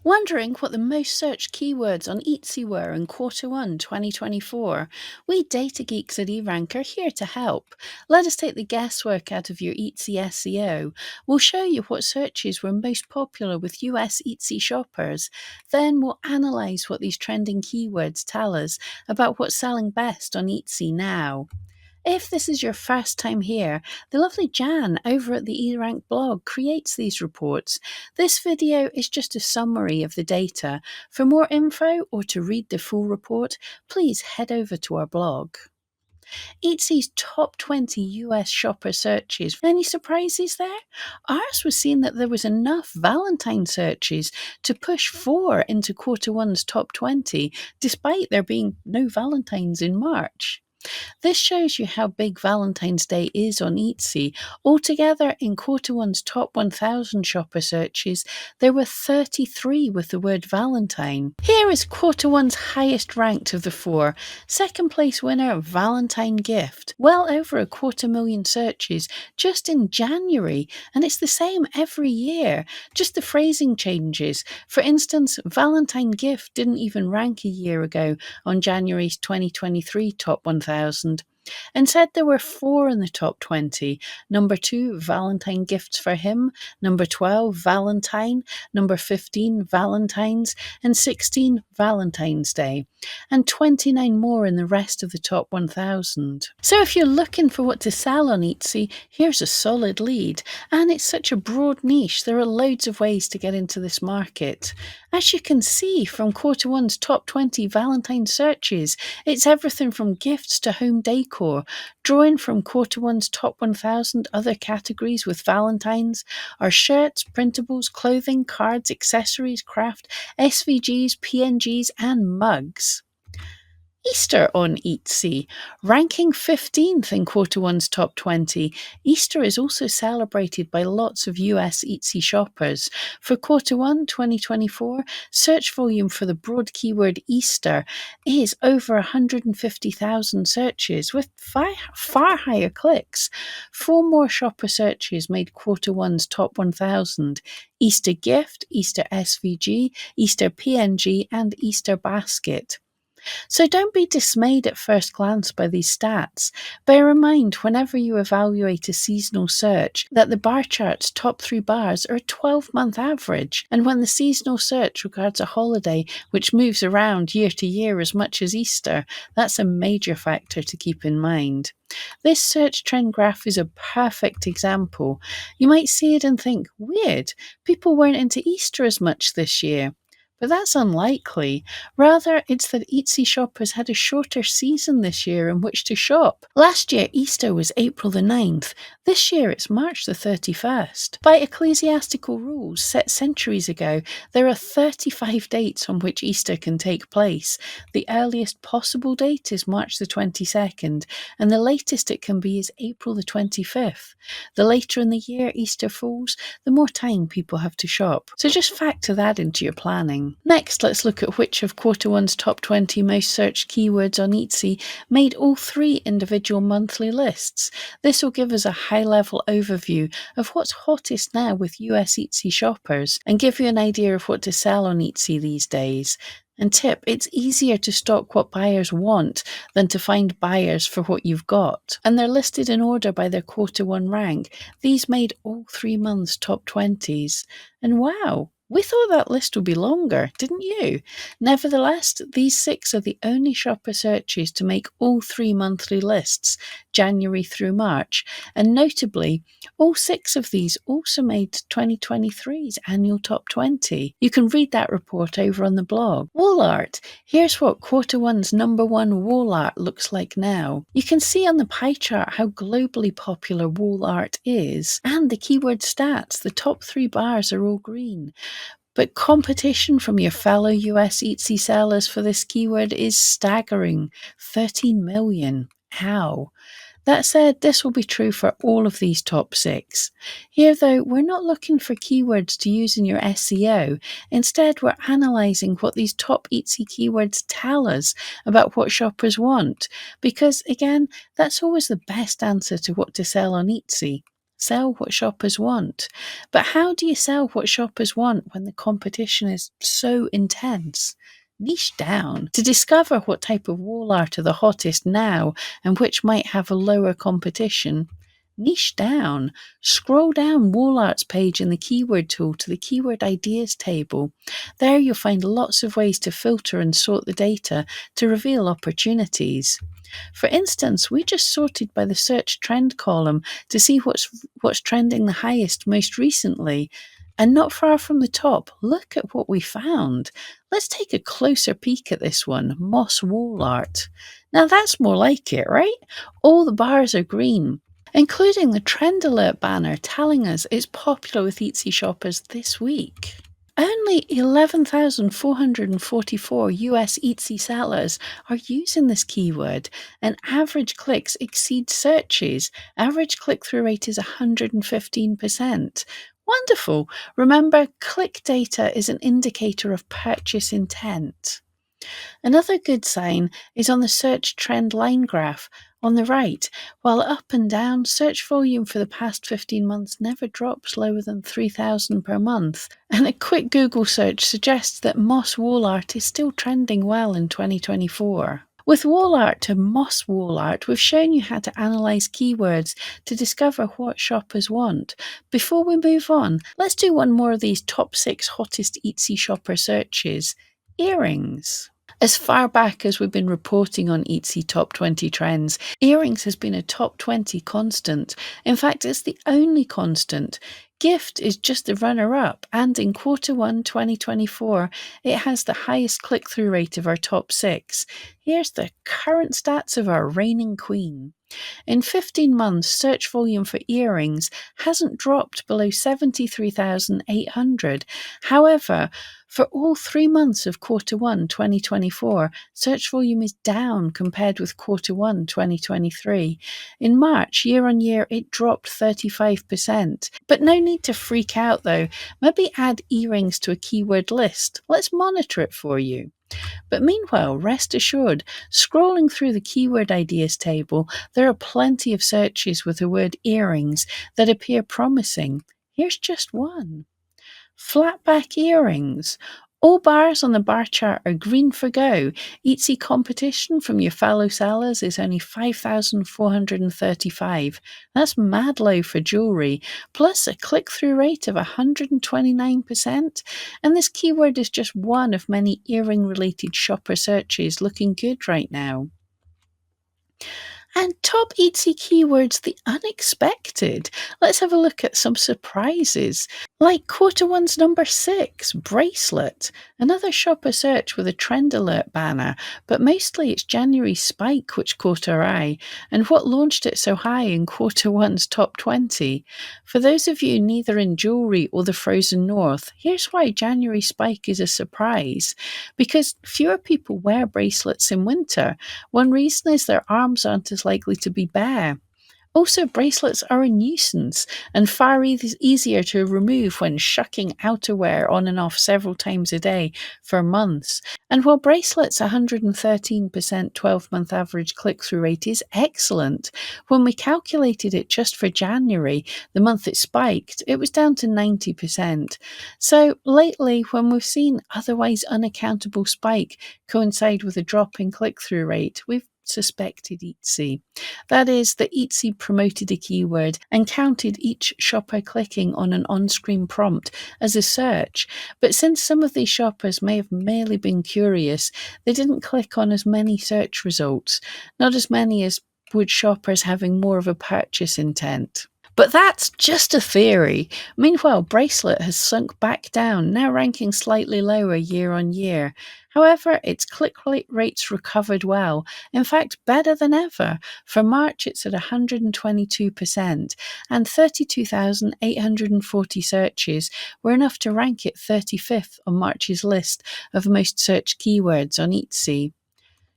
Wondering what the most searched keywords on Etsy were in Q1 2024? We data geeks at eRank are here to help. Let us take the guesswork out of your Etsy SEO. We'll show you what searches were most popular with US Etsy shoppers. Then we'll analyse what these trending keywords tell us about what's selling best on Etsy now. If this is your first time here, the lovely Jan over at the eRank blog creates these reports. This video is just a summary of the data. For more info or to read the full report, please head over to our blog. Etsy's top 20 US shopper searches. Any surprises there? Ours was seeing that there was enough Valentine searches to push 4 into Q1's top 20, despite there being no Valentines in March. This shows you how big Valentine's Day is on Etsy. Altogether, in Q1's top 1000 shopper searches, there were 33 with the word Valentine. Here is Q1's highest ranked of the 4. Second place winner, Valentine gift. Well over 250,000 searches just in January, and it's the same every year. Just the phrasing changes. For instance, Valentine gift didn't even rank a year ago on January's 2023 top 1000. And said there were 4 in the top 20. Number 2, Valentine gifts for him. Number 12, Valentine. Number 15, Valentine's. And 16, Valentine's Day. And 29 more in the rest of the top 1000. So if you're looking for what to sell on Etsy, here's a solid lead. And it's such a broad niche, there are loads of ways to get into this market. As you can see from Q1's top 20 Valentine searches, it's everything from gifts to home decor. Drawing from Q1's top 1000 other categories with Valentines are shirts, printables, clothing, cards, accessories, craft, SVGs, PNGs, and mugs. Easter on Etsy, ranking 15th in Q1's top 20. Easter is also celebrated by lots of US Etsy shoppers. For Q1 2024, search volume for the broad keyword Easter is over 150,000 searches with far higher clicks. 4 more shopper searches made Q1's top 1000. Easter gift, Easter SVG, Easter PNG, and Easter basket. So don't be dismayed at first glance by these stats. Bear in mind whenever you evaluate a seasonal search that the bar chart's top 3 bars are a 12-month average, and when the seasonal search regards a holiday which moves around year to year as much as Easter, that's a major factor to keep in mind. This search trend graph is a perfect example. You might see it and think, weird, people weren't into Easter as much this year. But that's unlikely. Rather, it's that Etsy shoppers had a shorter season this year in which to shop. Last year, Easter was April the 9th. This year, it's March the 31st. By ecclesiastical rules set centuries ago, there are 35 dates on which Easter can take place. The earliest possible date is March the 22nd, and the latest it can be is April the 25th. The later in the year Easter falls, the more time people have to shop. So just factor that into your planning. Next, let's look at which of Q1's top 20 most searched keywords on Etsy made all 3 individual monthly lists. This will give us a high-level overview of what's hottest now with US Etsy shoppers and give you an idea of what to sell on Etsy these days. And tip, it's easier to stock what buyers want than to find buyers for what you've got. And they're listed in order by their Q1 rank. These made all 3 months top 20s. And wow! We thought that list would be longer, didn't you? Nevertheless, these 6 are the only shopper searches to make all 3 monthly lists, January through March, and notably, all 6 of these also made 2023's annual top 20. You can read that report over on the blog. Wall art. Here's what Q1's number 1 wall art looks like now. You can see on the pie chart how globally popular wall art is, and the keyword stats, the top 3 bars are all green. But competition from your fellow US Etsy sellers for this keyword is staggering. 13 million. How? That said, this will be true for all of these top 6. Here though, we're not looking for keywords to use in your SEO. Instead, we're analysing what these top Etsy keywords tell us about what shoppers want. Because again, that's always the best answer to what to sell on Etsy. sell what shoppers want. But how do you sell what shoppers want when the competition is so intense? Niche down to discover what type of wall art are the hottest now and which might have a lower competition. Niche down. Scroll down Wall Art's page in the keyword tool to the keyword ideas table. There you'll find lots of ways to filter and sort the data to reveal opportunities. For instance, we just sorted by the search trend column to see what's trending the highest most recently. And not far from the top, look at what we found. Let's take a closer peek at this one, moss wall art. Now that's more like it, right? All the bars are green, including the trend alert banner telling us it's popular with Etsy shoppers this week. Only 11,444 US Etsy sellers are using this keyword, and average clicks exceed searches. Average click-through rate is 115%. Wonderful! Remember, click data is an indicator of purchase intent. Another good sign is on the search trend line graph on the right. While up and down, search volume for the past 15 months never drops lower than 3,000 per month. And a quick Google search suggests that moss wall art is still trending well in 2024. With wall art to moss wall art, we've shown you how to analyze keywords to discover what shoppers want. Before we move on, let's do one more of these top 6 hottest Etsy shopper searches. Earrings. As far back as we've been reporting on Etsy Top 20 Trends, earrings has been a top 20 constant. In fact, it's the only constant. Gift is just the runner-up, and in Q1 2024, it has the highest click-through rate of our top 6. Here's the current stats of our reigning queen. In 15 months, search volume for earrings hasn't dropped below 73,800. However, for all 3 months of Q1 2024, search volume is down compared with Q1 2023. In March, year on year, it dropped 35%. But no need to freak out though. Maybe add earrings to a keyword list. Let's monitor it for you. But meanwhile, rest assured, scrolling through the keyword ideas table, there are plenty of searches with the word earrings that appear promising. Here's just one. Flatback earrings. All bars on the bar chart are green for go. Etsy competition from your fellow sellers is only 5,435. That's mad low for jewellery, plus a click-through rate of 129%. And this keyword is just one of many earring-related shopper searches looking good right now. And top Etsy keywords, the unexpected. Let's have a look at some surprises. Like Q1's number 6, bracelet. Another shopper search with a trend alert banner, but mostly it's January spike which caught our eye, and what launched it so high in Q1's top 20. For those of you neither in jewellery or the frozen north, here's why January spike is a surprise. Because fewer people wear bracelets in winter. One reason is their arms aren't as likely to be bare. Also, bracelets are a nuisance and far easier to remove when shucking outerwear on and off several times a day for months. And while bracelets' 113% 12-month average click-through rate is excellent, when we calculated it just for January, the month it spiked, it was down to 90%. So lately, when we've seen otherwise unaccountable spike coincide with a drop in click-through rate, we've suspected Etsy. That is, that Etsy promoted a keyword and counted each shopper clicking on an on-screen prompt as a search. But since some of these shoppers may have merely been curious, they didn't click on as many search results, not as many as would shoppers having more of a purchase intent. But that's just a theory. Meanwhile, bracelet has sunk back down, now ranking slightly lower year on year. However, its click rates recovered well, in fact better than ever. For March it's at 122%, and 32,840 searches were enough to rank it 35th on March's list of most searched keywords on Etsy.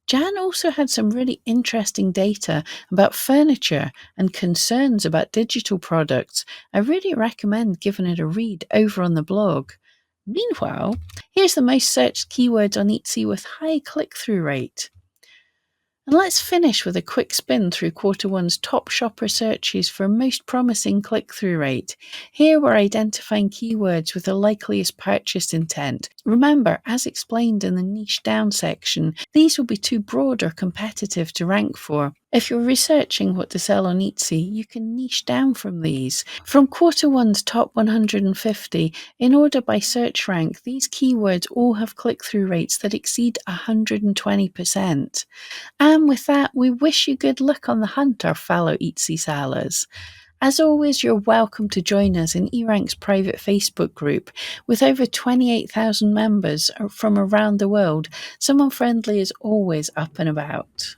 Jan also had some really interesting data about furniture and concerns about digital products. I really recommend giving it a read over on the blog. Meanwhile, here's the most searched keywords on Etsy with high click-through rate. And let's finish with a quick spin through quarter one's top shopper searches for most promising click through rate. Here we're identifying keywords with the likeliest purchase intent. Remember, as explained in the niche down section, these will be too broad or competitive to rank for. If you're researching what to sell on Etsy, you can niche down from these. From quarter one's top 150, in order by search rank, these keywords all have click through rates that exceed 120%. And with that, we wish you good luck on the hunt, our fellow Etsy sellers. As always, you're welcome to join us in eRank's private Facebook group. With over 28,000 members from around the world, someone friendly is always up and about.